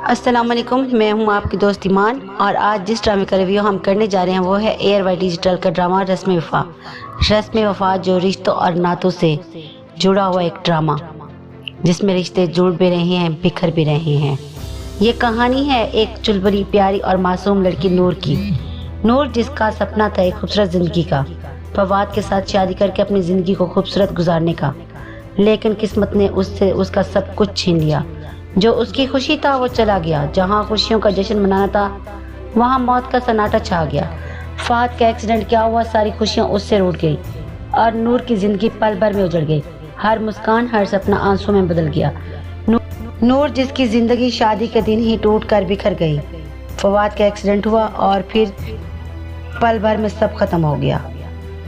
अस्सलाम वालेकुम, मैं हूं आपकी दोस्त ईमान और आज जिस ड्रामे का रिव्यू हम करने जा रहे हैं वो है एयर वाई डिजिटल का ड्रामा रस्म वफा। रस्म वफा जो रिश्तों और नातों से जुड़ा हुआ एक ड्रामा जिसमें रिश्ते जुड़ भी रहे हैं, बिखर भी रहे हैं। ये कहानी है एक चुलबुली प्यारी और मासूम लड़की नूर की। नूर जिसका सपना था एक खूबसूरत ज़िंदगी का, फवाद के साथ शादी करके अपनी ज़िंदगी को खूबसूरत गुजारने का, लेकिन किस्मत ने उससे उसका सब कुछ छीन लिया। जो उसकी खुशी था वो चला गया, जहाँ खुशियों का जश्न मनाना था वहाँ मौत का सन्नाटा छा गया। फवाद का एक्सीडेंट क्या हुआ, सारी खुशियाँ उससे रूठ गई और नूर की ज़िंदगी पल भर में उजड़ गई। हर मुस्कान, हर सपना आंसू में बदल गया। नूर जिसकी ज़िंदगी शादी के दिन ही टूट कर बिखर गई। फवाद का एक्सीडेंट हुआ और फिर पल भर में सब खत्म हो गया,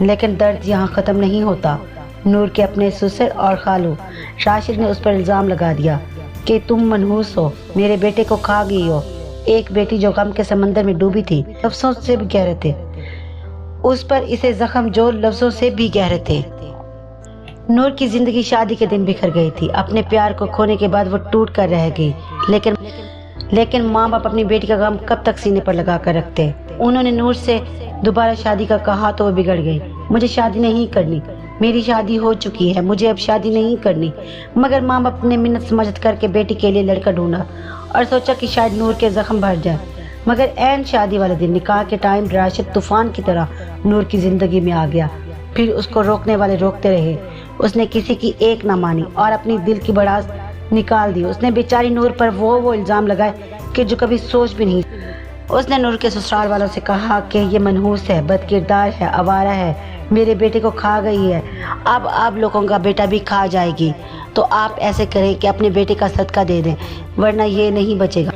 लेकिन दर्द यहाँ ख़त्म नहीं होता। नूर के अपने ससुर और खालू राशिद ने उस पर इल्ज़ाम लगा दिया कि तुम मनहूस हो, मेरे बेटे को खा गई हो। एक बेटी जो गम के समंदर में डूबी थी, लफ्ज़ों से भी गहरे थे उस पर, इसे जख्म जो लफ्ज़ों से भी गहरे थे। नूर की ज़िंदगी शादी के दिन बिखर गई थी। अपने प्यार को खोने के बाद वो टूट कर रह गई, लेकिन माँ बाप अपनी बेटी का गम कब तक सीने पर लगा कर रखते। उन्होंने नूर से दोबारा शादी का कहा तो वो बिगड़ गई। मुझे शादी नहीं करनी, मेरी शादी हो चुकी है, मुझे अब शादी नहीं करनी। मगर माँ बाप ने मिन्नत समझ करके बेटी के लिए लड़का ढूंढा और सोचा कि शायद नूर के जख्म भर जाए। मगर ऐन शादी वाले दिन निकाह के टाइम राशिद तूफान की तरह नूर की ज़िंदगी में आ गया। फिर उसको रोकने वाले रोकते रहे, उसने किसी की एक ना मानी और अपनी दिल की भड़ास निकाल दी। उसने बेचारी नूर पर वो इल्ज़ाम लगाए कि जो कभी सोच भी नहीं। उसने नूर के ससुराल वालों से कहा कि ये मनहूस है, बदकिरदार है, आवारा है, मेरे बेटे को खा गई है, अब आप लोगों का बेटा भी खा जाएगी। तो आप ऐसे करें कि अपने बेटे का सदका दे दें, वरना ये नहीं बचेगा।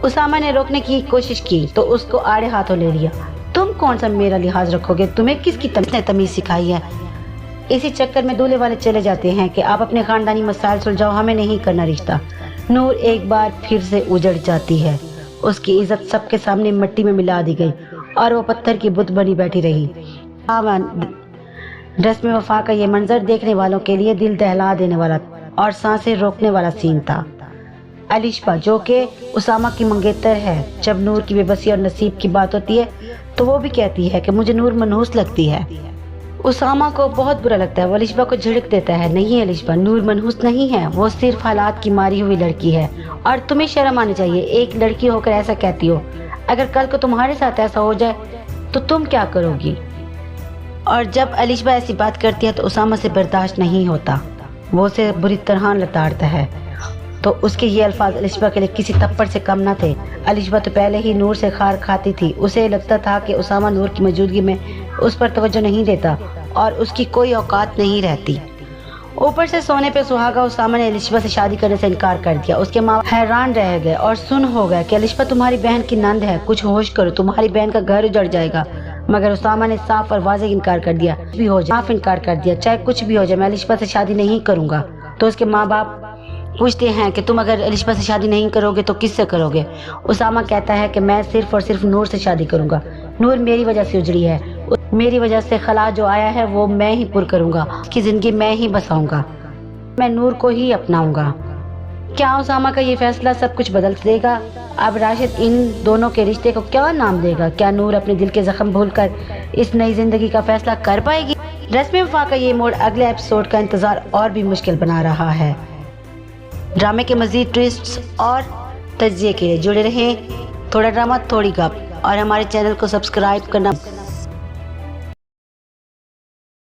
उसामा ने रोकने की कोशिश की तो उसको आड़े हाथों ले लिया। तुम कौन सा मेरा लिहाज रखोगे, तुम्हें किसकी तमीज़ सिखाई है। इसी चक्कर में दूल्हे वाले चले जाते हैं कि आप अपने खानदानी मसाइल सुलझाओ, हमें नहीं करना रिश्ता। नूर एक बार फिर से उजड़ जाती है। उसकी इज्जत सबके सामने मिट्टी में मिला दी गई और वो पत्थर की बुत बनी बैठी रही। रस्म वफा का ये मंजर देखने वालों के लिए दिल दहला देने वाला और सांसें रोकने वाला सीन था। अलिशबा जो कि उसामा की मंगेतर है, जब नूर की बेबसी और नसीब की बात होती है तो वो भी कहती है कि मुझे नूर मनहूस लगती है। उसामा को बहुत बुरा लगता है, वो अलिशबा को झिड़क देता है, नहीं अलिशबा, नूर मनहूस नहीं है, वो सिर्फ हालात की मारी हुई लड़की है और तुम्हें शर्म आनी चाहिए, एक लड़की होकर ऐसा कहती हो। अगर कल को तुम्हारे साथ ऐसा हो जाए तो तुम क्या करोगी। और जब अलिशबा ऐसी बात करती है तो उसामा से बर्दाश्त नहीं होता, वो उसे बुरी तरह लताड़ता है। तो उसके ये अल्फाज अलिशबा के लिए किसी थप्पड़ से कम न थे। अलिशबा तो पहले ही नूर से खार खाती थी, उसे लगता था कि उसामा नूर की मौजूदगी में उस पर तवज्जो नहीं देता और उसकी कोई औकात नहीं रहती। ऊपर से सोने पे सुहागा उसामा ने अलिशबा से शादी करने से इनकार कर दिया। उसके माँ हैरान रह गए और सुन हो गए कि अलिशबा तुम्हारी बहन की नंद है, कुछ होश करो, तुम्हारी बहन का घर उजड़ जाएगा। मगर उसामा ने साफ और वाज़ेह इनकार कर दिया, भी हो जाए, साफ इनकार कर दिया, चाहे कुछ भी हो जाए मैं अलिशबा से शादी नहीं करूँगा। तो उसके माँ बाप पूछते हैं कि तुम अगर अलिशबा से शादी नहीं करोगे तो किससे करोगे। उसामा कहता है कि मैं सिर्फ और सिर्फ नूर से शादी करूँगा। नूर मेरी वजह से उजड़ी है, मेरी वजह से खला जो आया है वो मैं ही पुर करूँगा, उसकी ज़िंदगी मैं ही बसाऊँगा, मैं नूर को ही अपनाऊँगा। क्या उसामा का ये फैसला सब कुछ बदल देगा। अब राशिद इन दोनों के रिश्ते को क्या नाम देगा। क्या नूर अपने दिल के जख्म भूलकर इस नई जिंदगी का फैसला कर पाएगी। रस्म वफा का ये मोड़ अगले एपिसोड का इंतजार और भी मुश्किल बना रहा है। ड्रामे के मजीद ट्विस्ट्स और तज्जिए के लिए जुड़े रहें। थोड़ा ड्रामा थोड़ी गप और हमारे चैनल को सब्सक्राइब करना